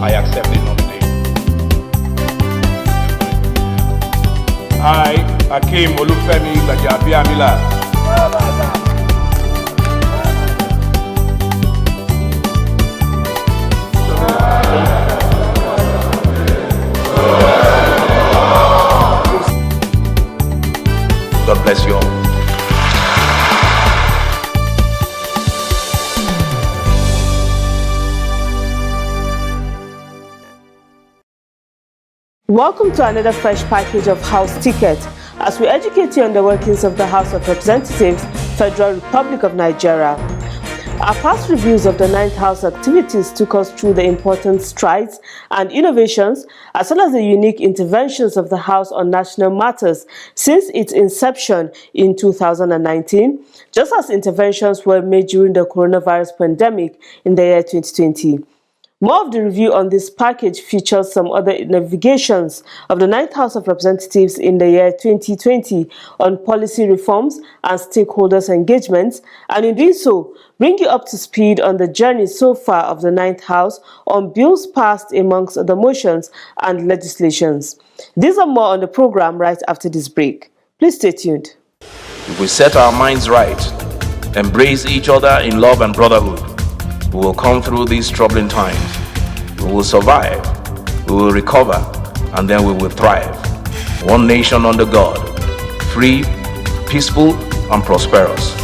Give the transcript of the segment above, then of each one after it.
I accept the nomination. I, Akeem Olufemi Gbajabiamila. God bless you all. Welcome to another fresh package of House Ticket, as we educate you on the workings of the House of Representatives, Federal Republic of Nigeria. Our past reviews of the 9th House activities took us through the important strides and innovations, as well as the unique interventions of the House on national matters since its inception in 2019, just as interventions were made during the coronavirus pandemic in the year 2020. More of the review on this package features some other navigations of the 9th House of Representatives in the year 2020 on policy reforms and stakeholders' engagements, and in doing so, bring you up to speed on the journey so far of the 9th House on bills passed amongst other motions and legislations. These are more on the program right after this break. Please stay tuned. If we set our minds right, embrace each other in love and brotherhood, we will come through these troubling times. We will survive, we will recover, and then we will thrive. One nation under God, free, peaceful, and prosperous.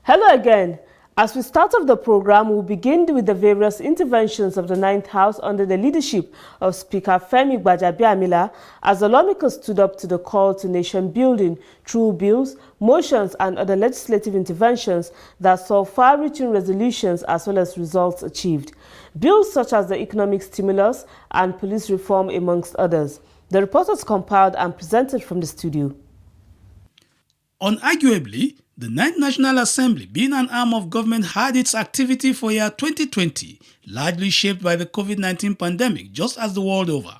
Hello again. As we start off the program, we'll begin with the various interventions of the 9th House under the leadership of Speaker Femi Gbajabiamila, as the lawmakers stood up to the call to nation building through bills, motions, and other legislative interventions that saw far-reaching resolutions as well as results achieved. Bills such as the economic stimulus and police reform, amongst others. The report was compiled and presented from the studio. Unarguably, the 9th National Assembly, being an arm of government, had its activity for year 2020, largely shaped by the COVID-19 pandemic, just as the world over.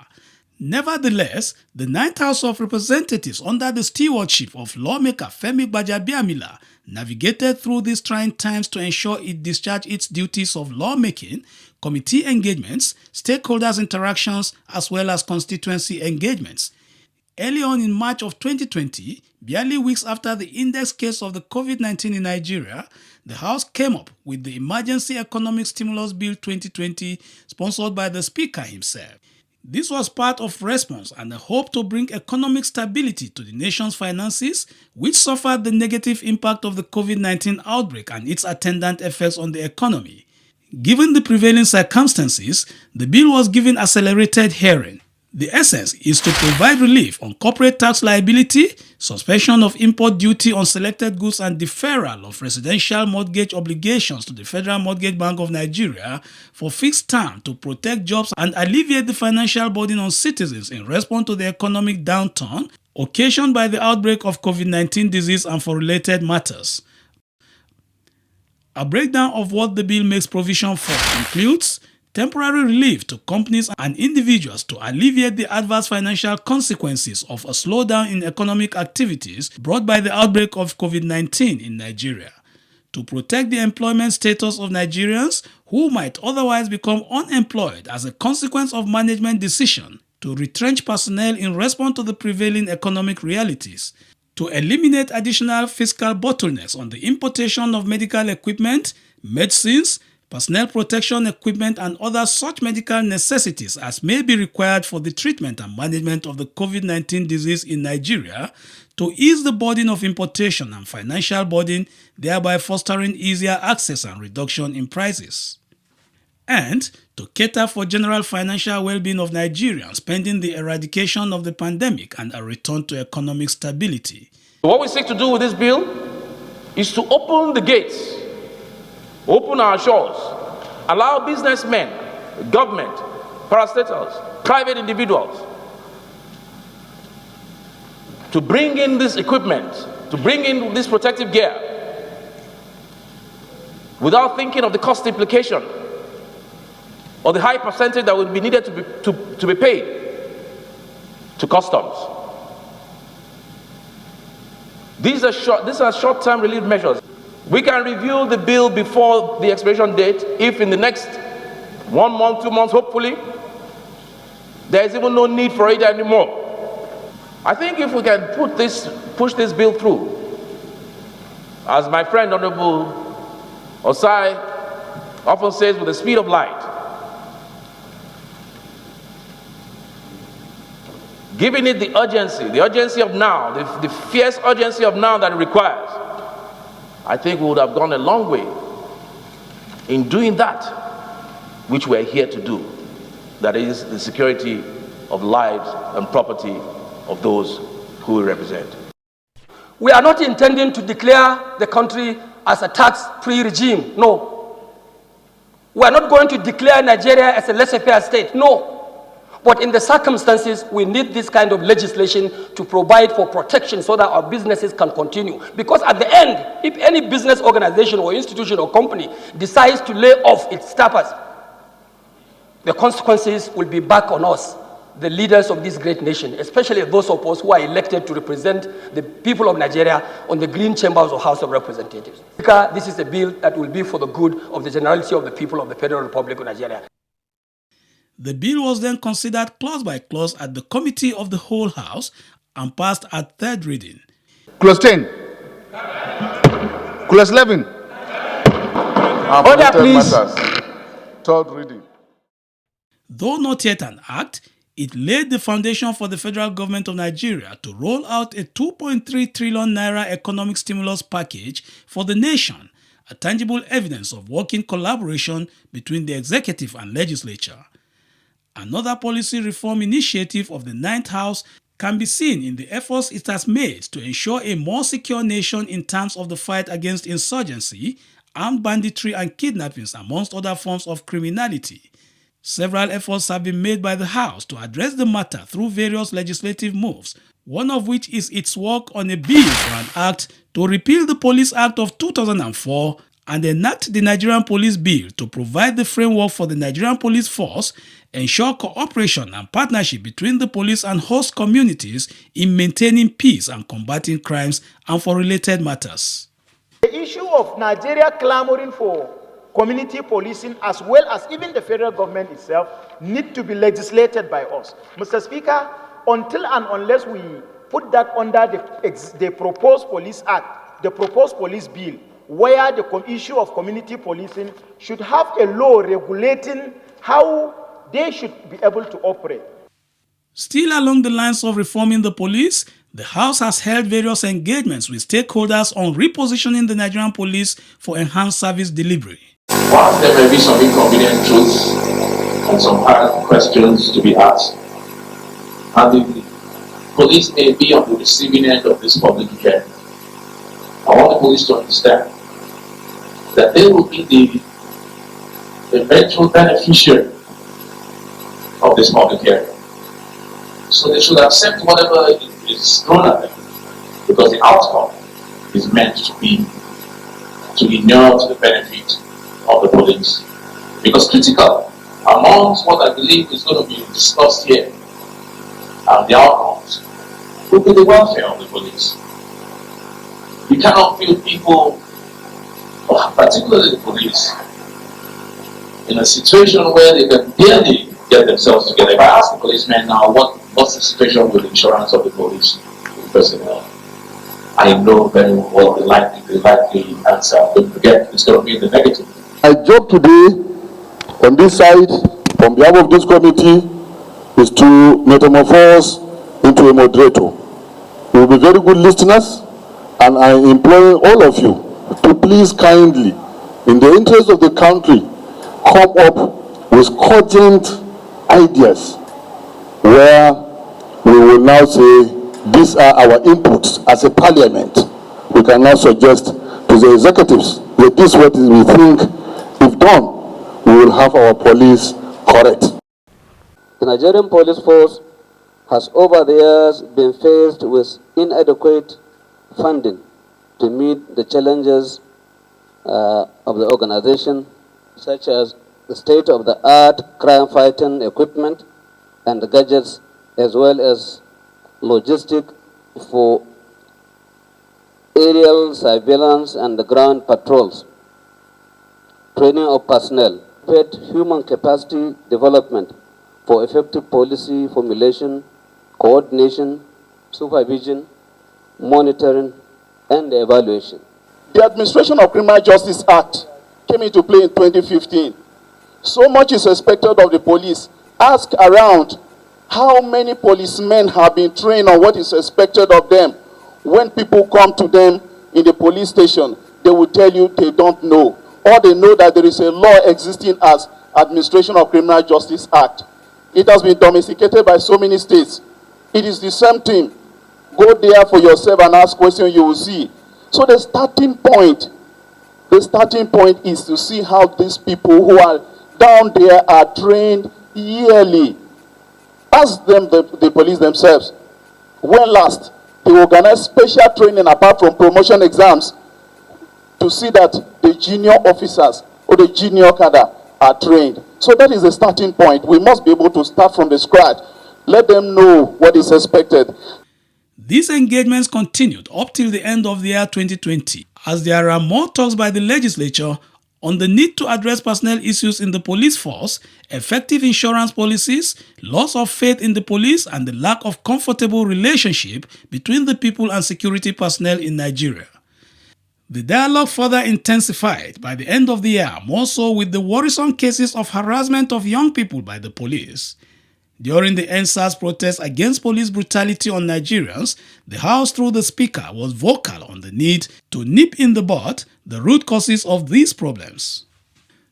Nevertheless, the 9th House of Representatives, under the stewardship of lawmaker Femi Gbajabiamila, navigated through these trying times to ensure it discharged its duties of lawmaking, committee engagements, stakeholders' interactions, as well as constituency engagements. Early on in March of 2020, barely weeks after the index case of the COVID-19 in Nigeria, the House came up with the Emergency Economic Stimulus Bill 2020, sponsored by the Speaker himself. This was part of response and a hope to bring economic stability to the nation's finances, which suffered the negative impact of the COVID-19 outbreak and its attendant effects on the economy. Given the prevailing circumstances, the bill was given accelerated hearing. The essence is to provide relief on corporate tax liability, suspension of import duty on selected goods, and deferral of residential mortgage obligations to the Federal Mortgage Bank of Nigeria for fixed term to protect jobs and alleviate the financial burden on citizens in response to the economic downturn occasioned by the outbreak of COVID-19 disease and for related matters. A breakdown of what the bill makes provision for includes temporary relief to companies and individuals to alleviate the adverse financial consequences of a slowdown in economic activities brought by the outbreak of COVID-19 in Nigeria, to protect the employment status of Nigerians who might otherwise become unemployed as a consequence of management decision to retrench personnel in response to the prevailing economic realities, to eliminate additional fiscal bottlenecks on the importation of medical equipment, medicines, personnel protection equipment, and other such medical necessities as may be required for the treatment and management of the COVID-19 disease in Nigeria, to ease the burden of importation and financial burden, thereby fostering easier access and reduction in prices. And to cater for general financial well-being of Nigerians pending the eradication of the pandemic and a return to economic stability. What we seek to do with this bill is to open the gates, open our shores, allow businessmen, government, parastatals, private individuals to bring in this equipment, to bring in this protective gear without thinking of the cost implication or the high percentage that would be needed to be paid to customs. These are short-term relief measures. We can review the bill before the expiration date if in the next 1 month, 2 months, hopefully, there is even no need for it anymore. I think if we can push this bill through, as my friend Honorable Osai often says, with the speed of light, giving it the urgency of now, the fierce urgency of now that it requires, I think we would have gone a long way in doing that which we're here to do, that is the security of lives and property of those who we represent. We are not intending to declare the country as a tax-free regime, no. We are not going to declare Nigeria as a laissez-faire state, no. But in the circumstances, we need this kind of legislation to provide for protection so that our businesses can continue. Because at the end, if any business organization or institution or company decides to lay off its staffers, the consequences will be back on us, the leaders of this great nation, especially those of us who are elected to represent the people of Nigeria on the green chambers of House of Representatives. This is a bill that will be for the good of the generality of the people of the Federal Republic of Nigeria. The bill was then considered clause by clause at the Committee of the Whole House and passed at third reading. Clause 10. Clause 11. Order, please. Third reading. Though not yet an act, it laid the foundation for the federal government of Nigeria to roll out a 2.3 trillion naira economic stimulus package for the nation, a tangible evidence of working collaboration between the executive and legislature. Another policy reform initiative of the Ninth House can be seen in the efforts it has made to ensure a more secure nation in terms of the fight against insurgency, armed banditry and kidnappings, amongst other forms of criminality. Several efforts have been made by the House to address the matter through various legislative moves, one of which is its work on a bill for an act to repeal the Police Act of 2004 and enact the Nigerian Police Bill to provide the framework for the Nigerian Police Force, ensure cooperation and partnership between the police and host communities in maintaining peace and combating crimes, and for related matters. The issue of Nigeria clamoring for community policing, as well as even the federal government itself, need to be legislated by us. Mr. Speaker, until and unless we put that under the proposed Police Act, the proposed police bill, where the issue of community policing should have a law regulating how they should be able to operate. Still along the lines of reforming the police, the House has held various engagements with stakeholders on repositioning the Nigerian police for enhanced service delivery. Whilst there may be some inconvenient truths and some hard questions to be asked, and the police may be on the receiving end of this public hearing, I want the police to understand that they will be the eventual beneficiary of this public hearing. So they should accept whatever is thrown at them, because the outcome is meant to be to inure to the benefit of the police. Because critical amongst what I believe is going to be discussed here and the outcomes will be the welfare of the police. You cannot feel people, particularly the police, in a situation where they can barely get themselves together. If I ask the policemen now, what's the situation with the insurance of the police personnel, I know very well the likely answer. Don't forget, it's going to be in the negative. My job today on this side, on behalf of this committee, is to metamorphose into a moderator. We will be very good listeners, and I implore all of you to please kindly, in the interest of the country, come up with cogent ideas where we will now say these are our inputs as a parliament. We can now suggest to the executives that this is what we think, if done, we will have our police correct. The Nigerian police force has over the years been faced with inadequate funding to meet the challenges of the organization, such as the state-of-the-art crime-fighting equipment and gadgets, as well as logistics for aerial surveillance and the ground patrols, training of personnel, human capacity development for effective policy formulation, coordination, supervision, monitoring, and evaluation. The Administration of Criminal Justice Act came into play in 2015. So much is expected of the police. Ask around how many policemen have been trained on what is expected of them. When people come to them in the police station, they will tell you they don't know. Or they know that there is a law existing as Administration of Criminal Justice Act. It has been domesticated by so many states. It is the same thing. Go there for yourself and ask questions, you will see. So the starting point is to see how these people who are down there are trained yearly. Ask them, the police themselves, when last they organize special training apart from promotion exams to see that the junior officers or the junior cadre are trained. So that is the starting point. We must be able to start from the scratch. Let them know what is expected. These engagements continued up till the end of the year 2020, as there are more talks by the legislature on the need to address personnel issues in the police force, effective insurance policies, loss of faith in the police, and the lack of comfortable relationship between the people and security personnel in Nigeria. The dialogue further intensified by the end of the year, more so with the worrisome cases of harassment of young people by the police. During the NSAS protest against police brutality on Nigerians, the House through the Speaker was vocal on the need to nip in the bud the root causes of these problems.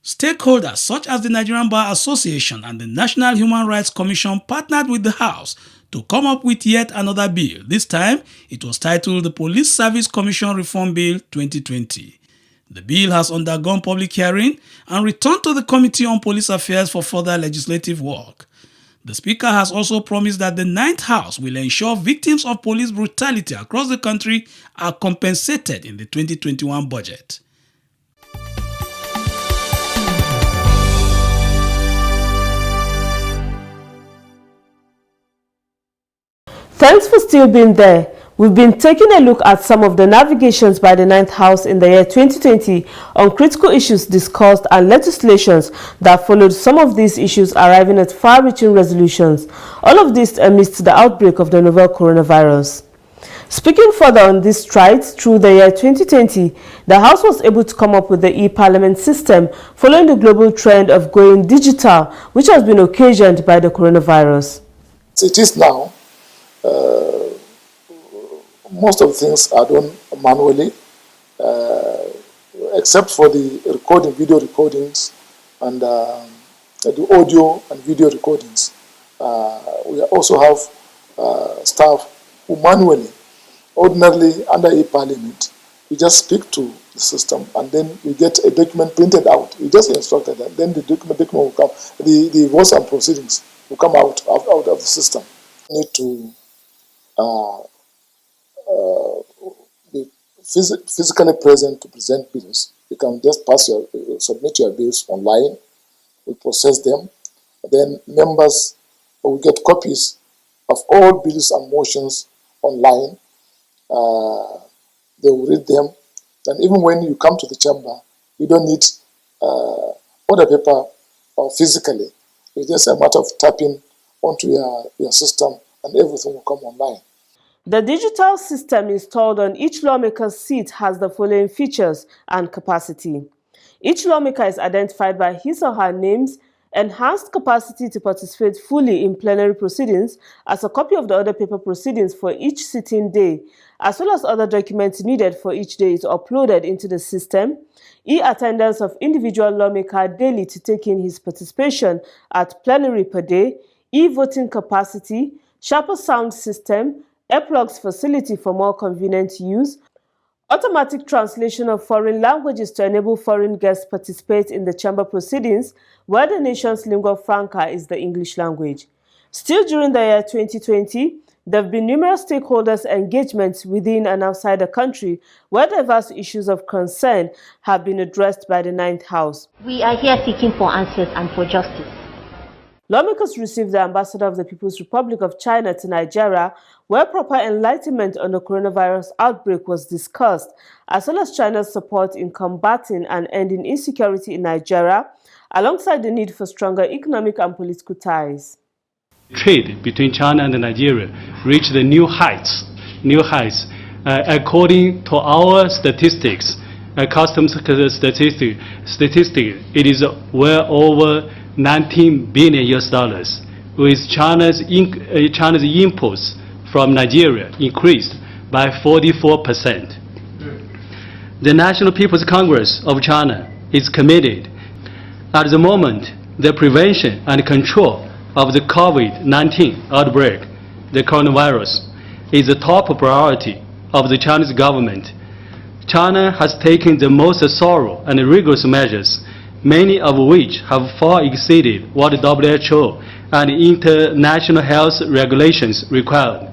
Stakeholders such as the Nigerian Bar Association and the National Human Rights Commission partnered with the House to come up with yet another bill. This time, it was titled the Police Service Commission Reform Bill 2020. The bill has undergone public hearing and returned to the Committee on Police Affairs for further legislative work. The Speaker has also promised that the Ninth House will ensure victims of police brutality across the country are compensated in the 2021 budget. Thanks for still being there. We've been taking a look at some of the navigations by the Ninth House in the year 2020 on critical issues discussed and legislations that followed, some of these issues arriving at far-reaching resolutions. All of this amidst the outbreak of the novel coronavirus. Speaking further on these strides through the year 2020, the House was able to come up with the e-Parliament system following the global trend of going digital, which has been occasioned by the coronavirus. It is now. Most of the things are done manually, except for the video recordings, and the audio and video recordings. We also have staff who manually, ordinarily under e-Parliament, we just speak to the system and then we get a document printed out. We just instruct that, then the document will come, the voice and proceedings will come out of the system. You need to be physically present to present bills. You can just submit your bills online. We process them. Then members will get copies of all bills and motions online. They will read them. And even when you come to the chamber, you don't need other paper or physically. It's just a matter of tapping onto your system and everything will come online. The digital system installed on each lawmaker's seat has the following features and capacity. Each lawmaker is identified by his or her names, enhanced capacity to participate fully in plenary proceedings, as a copy of the other paper proceedings for each sitting day, as well as other documents needed for each day is uploaded into the system. E-attendance of individual lawmaker daily to take in his participation at plenary per day. E-voting capacity, sharper sound system, earplugs facility for more convenient use, automatic translation of foreign languages to enable foreign guests participate in the chamber proceedings, where the nation's lingua franca is the English language. Still during the year 2020, there have been numerous stakeholders' engagements within and outside the country, where diverse issues of concern have been addressed by the Ninth House. We are here seeking for answers and for justice. Lawmakers received the ambassador of the People's Republic of China to Nigeria, where proper enlightenment on the coronavirus outbreak was discussed, as well as China's support in combating and ending insecurity in Nigeria, alongside the need for stronger economic and political ties. Trade between China and Nigeria reached the new heights. According to our statistics, customs statistic, it is well over $19 billion, with China's imports from Nigeria increased by 44%. The National People's Congress of China is committed. At the moment, the prevention and control of the COVID-19 outbreak, the coronavirus, is the top priority of the Chinese government. China has taken the most thorough and rigorous measures, many of which have far exceeded what WHO and international health regulations required.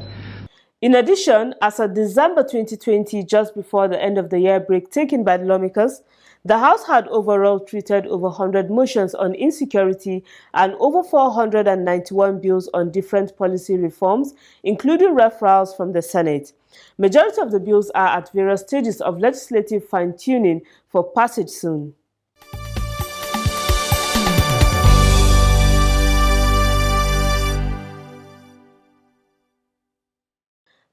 In addition, as of December 2020, just before the end of the year break taken by the lawmakers, the House had overall treated over 100 motions on insecurity and over 491 bills on different policy reforms, including referrals from the Senate. Majority of the bills are at various stages of legislative fine-tuning for passage soon.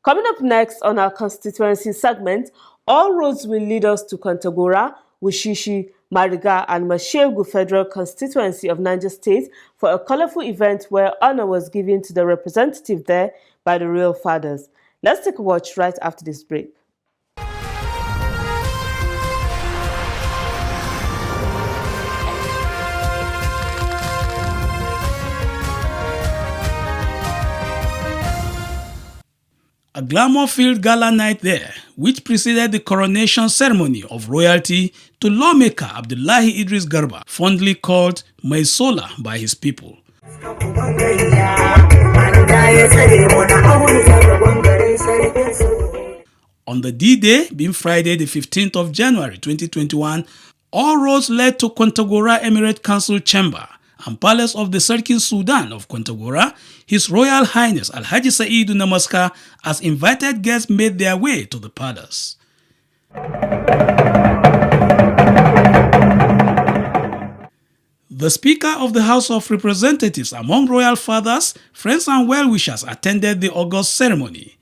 Coming up next on our constituency segment, all roads will lead us to Kontagora, Wushishi, Mariga and Mashegu Federal Constituency of Niger State for a colorful event where honor was given to the representative there by the royal fathers. Let's take a watch right after this break. A glamour-filled gala night there, which preceded the coronation ceremony of royalty to lawmaker Abdullahi Idris Garba, fondly called Maisola by his people. On the D-Day, being Friday the 15th of January 2021, all roads led to Kontagora Emirate Council Chamber and Palace of the Sarkin Sudan of Kontagora. His Royal Highness Alhaji Saidu Namaska, as invited guests made their way to the palace. The Speaker of the House of Representatives, among royal fathers, friends and well-wishers attended the august ceremony.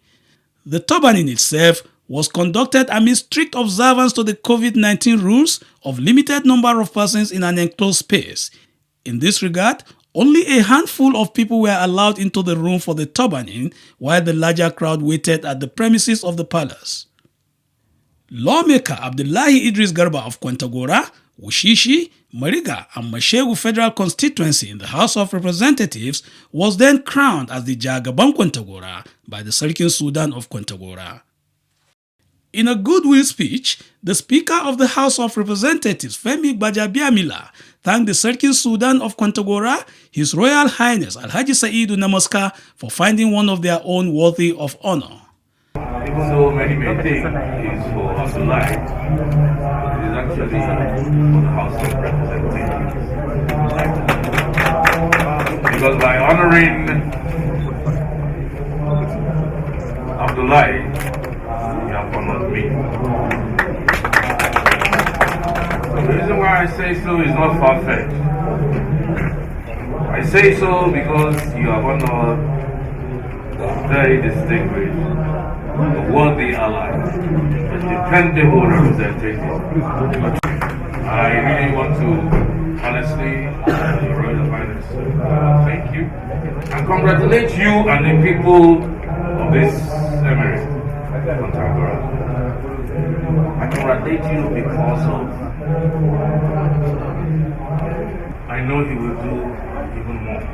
The turbaning itself was conducted amid strict observance to the COVID-19 rules of limited number of persons in an enclosed space. In this regard, only a handful of people were allowed into the room for the turbaning, while the larger crowd waited at the premises of the palace. Lawmaker Abdullahi Idris Garba of Kontagora, Wushishi, Mariga and Mashegu Federal Constituency in the House of Representatives was then crowned as the Jagaban Kontagora by the Sarkin Sudan of Kontagora. In a goodwill speech, the Speaker of the House of Representatives, Femi Gbajabiamila, thanked the Sarkin Sudan of Kontagora, His Royal Highness Alhaji Saidu Namaska, for finding one of their own worthy of honor. Even though many may think it's for Abdullahi, it is actually for the House of Representatives. Because by honoring Abdullahi, you have honored me. The reason why I say so is not far-fetched. I say so because you have honored a very distinguished, a worthy ally, a dependable representative. I really want to honestly, Your Royal Highness, thank you and congratulate you and the people of this emirate, Kontagora. I congratulate you because of, I know you will do even more.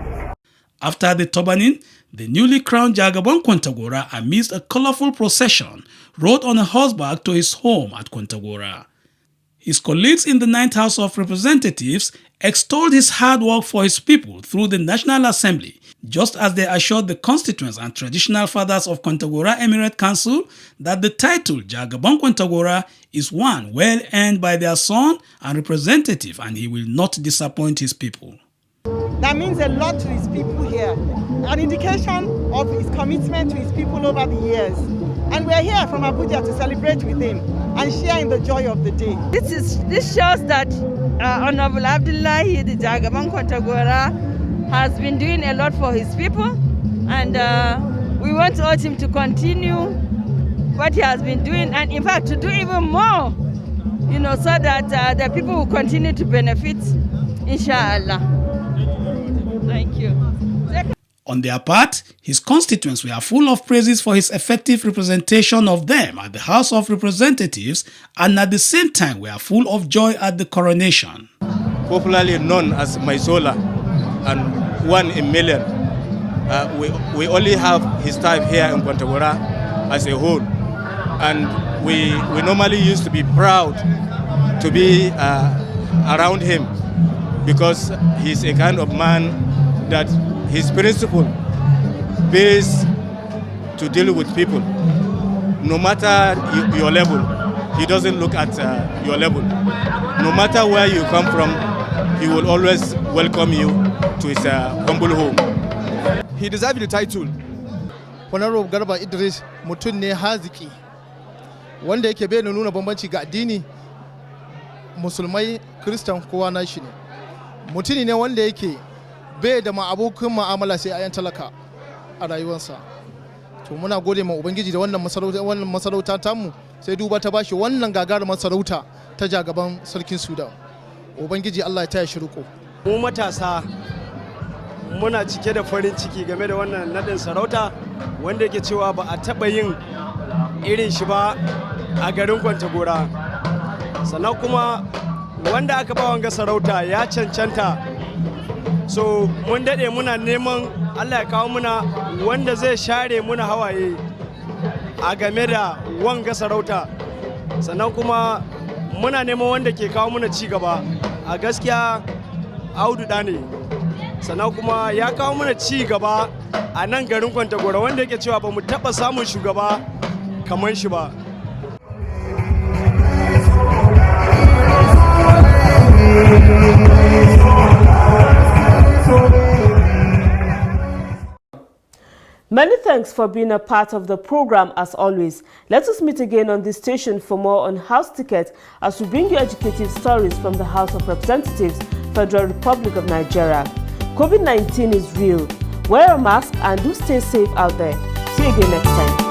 After the turbaning, the newly crowned Jagaban Kontagora, amidst a colorful procession, rode on a horseback to his home at Kontagora. His colleagues in the 9th House of Representatives extolled his hard work for his people through the National Assembly, just as they assured the constituents and traditional fathers of Kontagora Emirate Council that the title Jagaban Kontagora is one well earned by their son and representative, and he will not disappoint his people. That means a lot to his people here. An indication of his commitment to his people over the years. And we're here from Abuja to celebrate with him and share in the joy of the day. This shows that Honorable Abdullahi, the Jagaban Kontagora, has been doing a lot for his people, and we want to urge him to continue what he has been doing, and in fact to do even more, so that the people will continue to benefit, inshallah. Thank you. On their part, his constituents were full of praises for his effective representation of them at the House of Representatives, and at the same time were full of joy at the coronation. Popularly known as Maisola and 1 in million, we only have his type here in Kontagora as a whole, and we normally used to be proud to be around him, because he's a kind of man that his principle is to deal with people. No matter your level, he doesn't look at your level. No matter where you come from, he will always welcome you to his humble home. He deserves the title. Honorable Garba Idris mutum ne haziki wanda yake bai nuna bambanci ga addini, musulmai, kristan, kowa nashi ne. Mutuni ne wanda yake bai da abokin mu'amala sai ayan talaka a rayuwarsa. To muna gode ma ubangiji da wannan masarauta tamu, sai duba ta bashi wannan gagarumar sarauta ta jagaban sarkin Sudan. Ubangiji Allah ya taya shi riko. Mu matasa muna cike da farin ciki game da wannan nadin sarauta wanda yake cewa ba a taba yin irin shi ba a garin Kontagora. Sannan kuma wanda aka ba wanga sarauta ya cancanta. So mun dade muna neman Allah ya kawo muna wanda zai share muna hawaye a game da wanga sarauta. Sannan kuma muna neman wanda ke kawo muna ci gaba. A gaskiya Audu da ne. Sannan kuma ya kawo muna ci gaba a nan garin Kontagora wanda yake cewa ba mu taba samun shugaba kamar shi ba. Many thanks for being a part of the program as always. Let us meet again on this station for more on House Ticket as we bring you educative stories from the House of Representatives, Federal Republic of Nigeria. COVID-19 is real. Wear a mask and do stay safe out there. See you again next time.